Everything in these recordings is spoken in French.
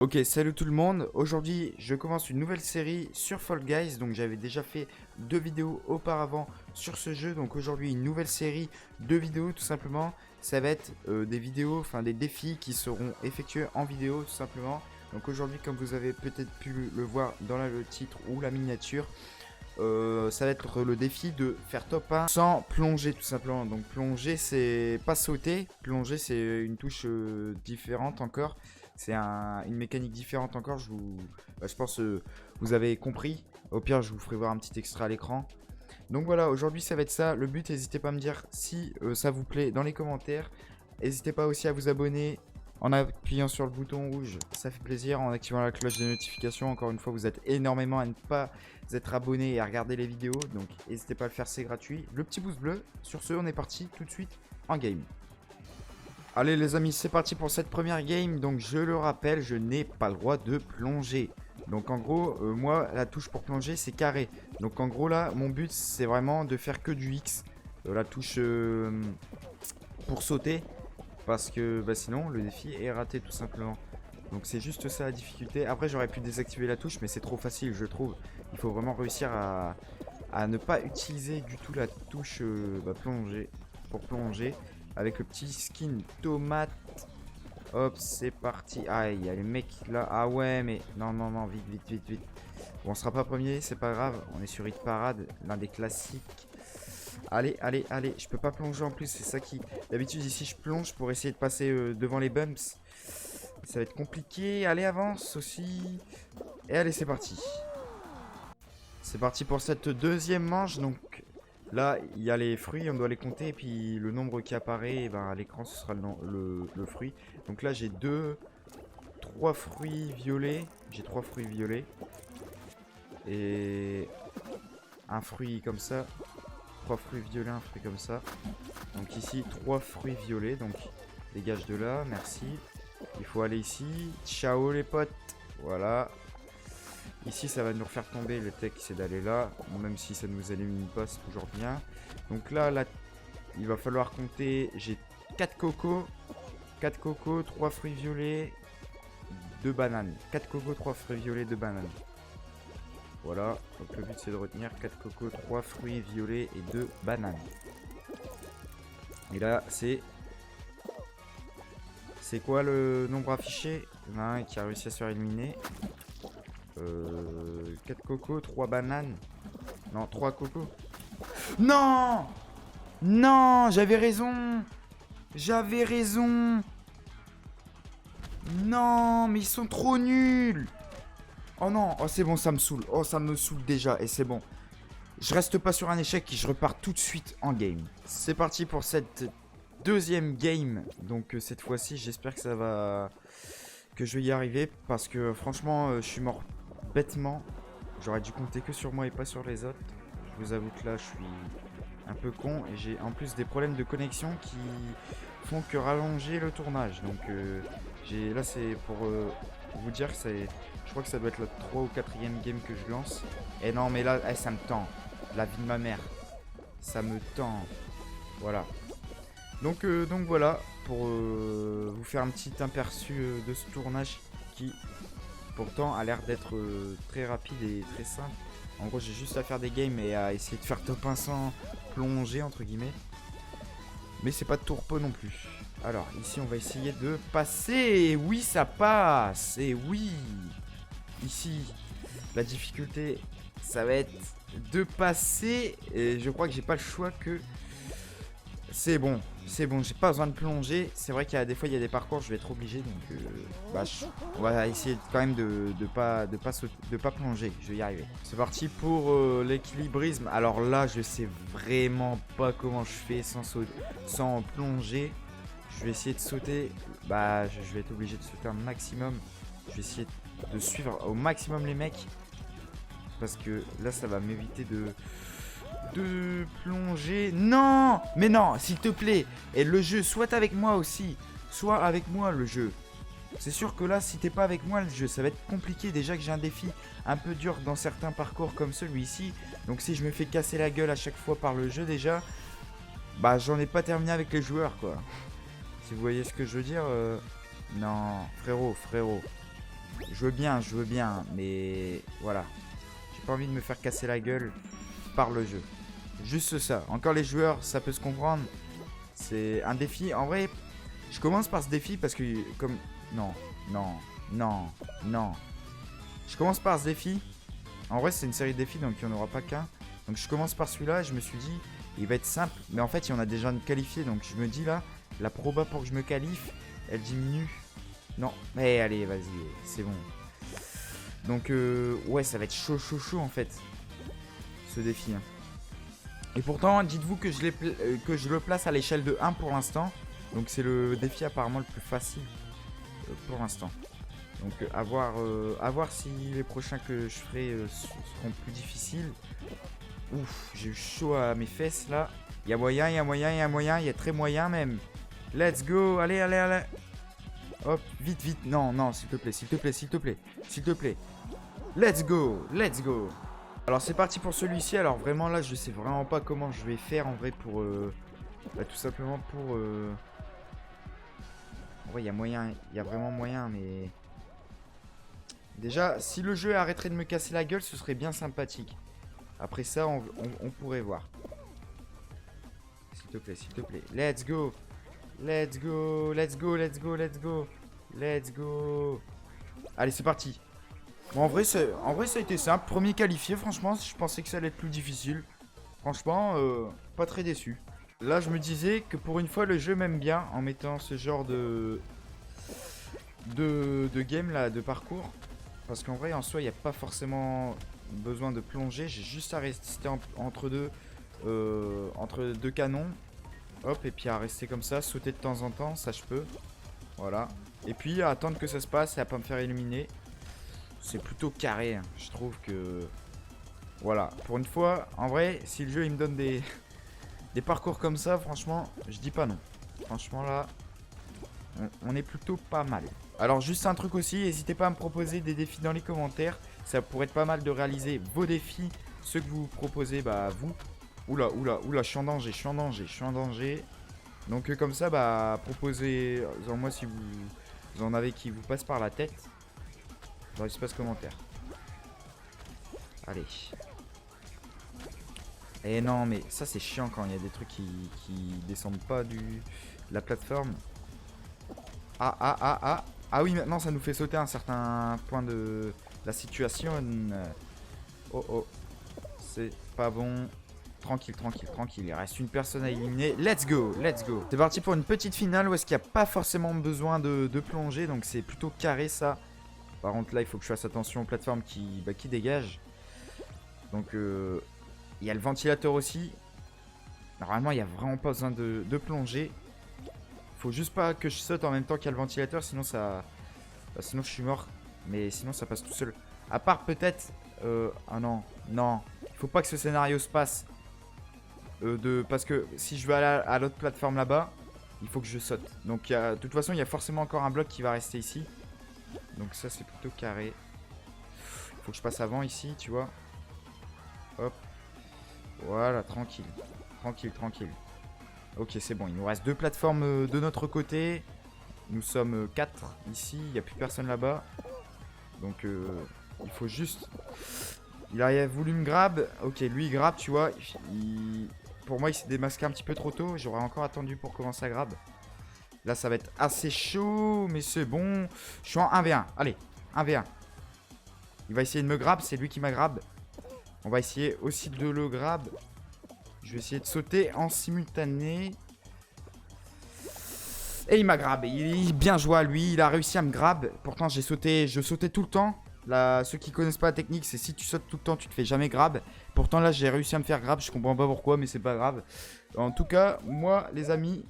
Ok, salut tout le monde. Aujourd'hui, je commence une nouvelle série sur Fall Guys. Donc, j'avais déjà fait 2 vidéos auparavant sur ce jeu. Donc, aujourd'hui, une nouvelle série de vidéos tout simplement. Ça va être des vidéos, enfin des défis qui seront effectués en vidéo tout simplement. Donc, aujourd'hui, comme vous avez peut-être pu le voir dans le titre ou la miniature, ça va être le défi de faire top 1 sans plonger tout simplement. Donc plonger c'est pas sauter, plonger c'est une touche différente encore. C'est une mécanique différente encore, je pense vous avez compris. Au pire je vous ferai voir un petit extrait à l'écran. Donc voilà, aujourd'hui ça va être ça. Le but, n'hésitez pas à me dire si ça vous plaît dans les commentaires. N'hésitez pas aussi à vous abonner en appuyant sur le bouton rouge, ça fait plaisir, en activant la cloche de notification. Encore une fois, vous êtes énormément à ne pas être abonné et à regarder les vidéos, donc n'hésitez pas à le faire, c'est gratuit. Le petit pouce bleu. Sur ce, on est parti tout de suite en game. Allez les amis, c'est parti pour cette première game. Donc je le rappelle, je n'ai pas le droit de plonger. Donc en gros, moi la touche pour plonger c'est carré. Donc en gros là, mon but c'est vraiment de faire que du X. La touche pour sauter. Parce que sinon le défi est raté tout simplement. Donc c'est juste ça la difficulté. Après j'aurais pu désactiver la touche mais c'est trop facile je trouve. Il faut vraiment réussir à ne pas utiliser du tout la touche plonger. Pour plonger. Avec le petit skin tomate. Hop, c'est parti. Ah, il y a les mecs là. Ah ouais, mais non, non, non, vite, vite, vite, vite. Bon, on sera pas premier, c'est pas grave. On est sur Hit Parade, l'un des classiques. Allez, allez, allez. Je peux pas plonger en plus, c'est ça qui... D'habitude, ici, je plonge pour essayer de passer devant les bumps. Ça va être compliqué. Allez, avance aussi. Et allez, c'est parti. C'est parti pour cette deuxième manche. Donc là, il y a les fruits, on doit les compter. Et puis le nombre qui apparaît, à l'écran, ce sera le fruit. Donc là, j'ai 3 fruits violets. J'ai 3 fruits violets. Et un fruit comme ça. 3 fruits violets, un fruit comme ça. Donc ici, 3 fruits violets. Donc dégage de là, merci. Il faut aller ici. Ciao les potes. Voilà. Ici, ça va nous refaire tomber. Le tech, c'est d'aller là. Même si ça nous élimine pas, c'est toujours bien. Donc là, il va falloir compter. J'ai 4 cocos. 4 cocos, 3 fruits violets, 2 bananes. 4 cocos, 3 fruits violets, 2 bananes. Voilà. Donc le but, c'est de retenir 4 cocos, 3 fruits violets et 2 bananes. Et là, c'est... C'est quoi le nombre affiché? Il y en a un qui a réussi à se faire éliminer. 4 cocos, 3 bananes. Non, 3 cocos. Non! Non! J'avais raison! J'avais raison! Non! Mais ils sont trop nuls! Oh non! Oh c'est bon, ça me saoule. Oh ça me saoule déjà et c'est bon. Je reste pas sur un échec et je repars tout de suite en game. C'est parti pour cette deuxième game. Donc cette fois-ci, j'espère que ça va... Que je vais y arriver. Parce que franchement, je suis mort bêtement. J'aurais dû compter que sur moi et pas sur les autres. Je vous avoue que là, je suis un peu con. Et j'ai en plus des problèmes de connexion qui font que rallonger le tournage. Donc là, c'est pour vous dire que c'est... Je crois que ça doit être la 3 ou 4ème game que je lance. Et non, mais là, ça me tend. La vie de ma mère. Ça me tend. Voilà. Donc voilà, pour vous faire un petit aperçu de ce tournage qui pourtant a l'air d'être très rapide et très simple. En gros, j'ai juste à faire des games et à essayer de faire top 1 sans plonger entre guillemets. Mais c'est pas de tourpeau non plus. Alors, ici on va essayer de passer. Et oui, ça passe. Et oui. Ici, la difficulté, ça va être de passer. Et je crois que j'ai pas le choix que... C'est bon, j'ai pas besoin de plonger. C'est vrai qu'il y a des fois il y a des parcours, je vais être obligé, donc on va essayer quand même de pas plonger. Je vais y arriver. C'est parti pour l'équilibrisme. Alors là, je sais vraiment pas comment je fais sans plonger. Je vais essayer de sauter. Je vais être obligé de sauter un maximum. Je vais essayer de suivre au maximum les mecs parce que là, ça va m'éviter de plonger. Non! Mais non, s'il te plaît. Et le jeu, soit avec moi aussi. Soit avec moi, le jeu. C'est sûr que là, si t'es pas avec moi, le jeu, ça va être compliqué. Déjà que j'ai un défi un peu dur dans certains parcours comme celui-ci. Donc si je me fais casser la gueule à chaque fois par le jeu déjà, j'en ai pas terminé avec les joueurs, quoi. Si vous voyez ce que je veux dire. Non, frérot. Je veux bien, mais voilà. J'ai pas envie de me faire casser la gueule par le jeu. Juste ça. Encore les joueurs, ça peut se comprendre. C'est un défi. En vrai, je commence par ce défi parce que comme... Non, non, non, non. Je commence par ce défi. En vrai, c'est une série de défis, donc il n'y en aura pas qu'un. Donc je commence par celui-là et je me suis dit, il va être simple. Mais en fait, il y en a déjà une qualifiée. Donc je me dis là, la proba pour que je me qualifie, elle diminue. Non, mais allez, vas-y, c'est bon. Donc ouais, ça va être chaud, chaud, chaud en fait. Ce défi. Hein. Et pourtant, dites-vous que je le place à l'échelle de 1 pour l'instant. Donc c'est le défi apparemment le plus facile pour l'instant. Donc à voir si les prochains que je ferai seront plus difficiles. Ouf, j'ai eu chaud à mes fesses là. Il y a moyen, il y a moyen, il y a moyen, il y a très moyen même. Let's go, allez, allez, allez. Hop, vite, vite. Non, non, s'il te plaît, s'il te plaît, s'il te plaît, s'il te plaît. Let's go, let's go. Alors c'est parti pour celui-ci. Alors vraiment là, je sais vraiment pas comment je vais faire en vrai pour... tout simplement pour... En vrai, il y a moyen, il y a vraiment moyen, mais... Déjà, si le jeu arrêterait de me casser la gueule, ce serait bien sympathique. Après ça, on pourrait voir. S'il te plaît, s'il te plaît. Let's go. Let's go, let's go, let's go, let's go. Let's go. Allez, c'est parti. Bon, en vrai, ça a été simple. Premier qualifié, franchement, je pensais que ça allait être plus difficile. Franchement, pas très déçu. Là, je me disais que pour une fois, le jeu m'aime bien en mettant ce genre de game là, de parcours. Parce qu'en vrai, en soi, il n'y a pas forcément besoin de plonger. J'ai juste à rester entre deux canons. Hop, et puis à rester comme ça, sauter de temps en temps, ça je peux. Voilà. Et puis à attendre que ça se passe et à pas me faire éliminer. C'est plutôt carré, hein. Je trouve que... Voilà, pour une fois, en vrai, si le jeu il me donne des parcours comme ça, franchement, je dis pas non. Franchement là, on est plutôt pas mal. Alors juste un truc aussi, n'hésitez pas à me proposer des défis dans les commentaires. Ça pourrait être pas mal de réaliser vos défis, ceux que vous proposez, bah vous. Oula, oula, oula, je suis en danger, je suis en danger, je suis en danger. Donc comme ça, bah proposez-en moi si vous en avez qui vous passent par la tête. Dans l'espace commentaire. Allez. Et non, mais ça c'est chiant quand il y a des trucs qui descendent pas de la plateforme. Ah, ah, ah, ah. Ah oui, maintenant ça nous fait sauter à un certain point de la situation. Oh, oh. C'est pas bon. Tranquille, tranquille, tranquille. Il reste une personne à éliminer. Let's go, let's go. C'est parti pour une petite finale où est-ce qu'il n'y a pas forcément besoin de plonger. Donc c'est plutôt carré ça. Par contre là, il faut que je fasse attention aux plateformes qui dégagent. Donc il y a le ventilateur aussi. Normalement, il n'y a vraiment pas besoin de plonger. Faut juste pas que je saute en même temps qu'il y a le ventilateur. Sinon ça... sinon je suis mort. Mais sinon ça passe tout seul. À part peut-être... ah non, non. Il faut pas que ce scénario se passe. Parce que si je veux aller à l'autre plateforme là-bas, il faut que je saute. Donc de toute façon, il y a forcément encore un bloc qui va rester ici. Donc ça, c'est plutôt carré. Il faut que je passe avant ici, tu vois. Hop. Voilà, tranquille. Tranquille, tranquille. Ok, c'est bon. Il nous reste 2 plateformes de notre côté. Nous sommes 4 ici. Il n'y a plus personne là-bas. Donc il faut juste... Il a voulu me grab. Ok, lui il grab, tu vois. Pour moi, il s'est démasqué un petit peu trop tôt. J'aurais encore attendu pour commencer à grab. Là, ça va être assez chaud, mais c'est bon. Je suis en 1v1. Allez, 1v1. Il va essayer de me grab. C'est lui qui m'a grab. On va essayer aussi de le grab. Je vais essayer de sauter en simultané. Et il m'a grab. Il bien joué à lui. Il a réussi à me grab. Pourtant, je sautais tout le temps. Là, ceux qui connaissent pas la technique, c'est si tu sautes tout le temps, tu te fais jamais grab. Pourtant là, j'ai réussi à me faire grab. Je comprends pas pourquoi, mais c'est pas grave. En tout cas, moi, les amis,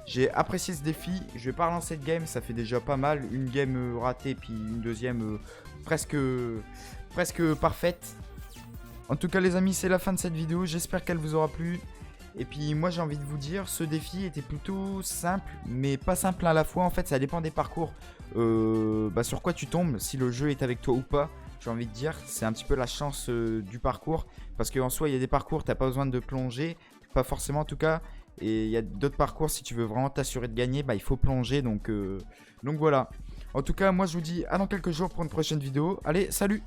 j'ai apprécié ce défi. Je vais pas relancer de game, ça fait déjà pas mal. Une game ratée, puis une deuxième presque parfaite. En tout cas, les amis, c'est la fin de cette vidéo. J'espère qu'elle vous aura plu. Et puis moi, j'ai envie de vous dire, ce défi était plutôt simple, mais pas simple à la fois. En fait, ça dépend des parcours. Sur quoi tu tombes, si le jeu est avec toi ou pas. J'ai envie de dire, c'est un petit peu la chance du parcours. Parce qu'en soi, il y a des parcours, t'as pas besoin de plonger. Pas forcément en tout cas. Et il y a d'autres parcours, si tu veux vraiment t'assurer de gagner, bah, il faut plonger. Donc voilà. En tout cas, moi je vous dis à dans quelques jours pour une prochaine vidéo. Allez, salut!